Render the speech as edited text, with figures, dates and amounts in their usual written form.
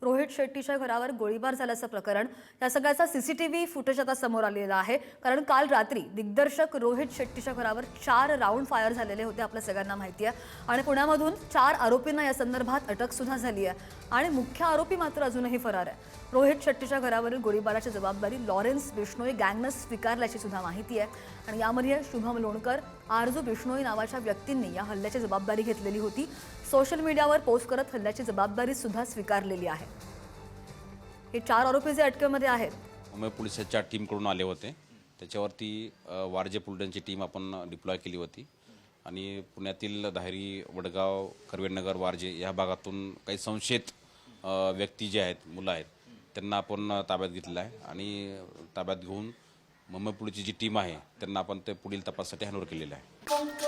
रोहित शेट्टीच्या घरावर गोळीबार झाल्याचं प्रकरण, या सगळ्याचा सीसीटीव्ही फुटेज आता समोर आलेला आहे। कारण काल रात्री दिग्दर्शक रोहित शेट्टीच्या घरावर 4 राऊंड फायर झालेले होते, आपल्या सगळ्यांना माहिती आहे। आणि पुण्यामधून 4 आरोपींना या संदर्भात अटक सुद्धा झाली आहे आणि मुख्य आरोपी मात्र अजूनही फरार आहे। रोहित शेट्टीच्या घरावरील गोळीबाराची जबाबदारी लॉरेन्स बिश्नोई गँगनं स्वीकारल्याची सुद्धा माहिती आहे। आणि यामध्ये शुभम लोणकर, आरजू बिश्नोई नावाच्या व्यक्तींनी या हल्ल्याची जबाबदारी घेतलेली होती। सोशल मीडियावर पोस्ट करत हल्ल्याची जबाबदारी सुद्धा स्वीकारलेली आहे। हे 4 आरोपी जे अटकेमध्ये आहेत, मुंबई पोलिसांच्या टीमकडून आले होते। त्याच्यावरती वारजे पोलिसांची टीम आपण डिप्लॉय केली होती आणि पुण्यातील धायरी, वडगाव, करवेनगर, वारजे या भागातून काही संशयित व्यक्ती जे आहेत, मुलं आहेत, त्यांना आपण ताब्यात घेतलेलं आहे आणि ताब्यात घेऊन मुंबई पोलिसची जी टीम आहे त्यांना आपण ते पुढील तपासासाठी हँडओव्हर केलेलं आहे।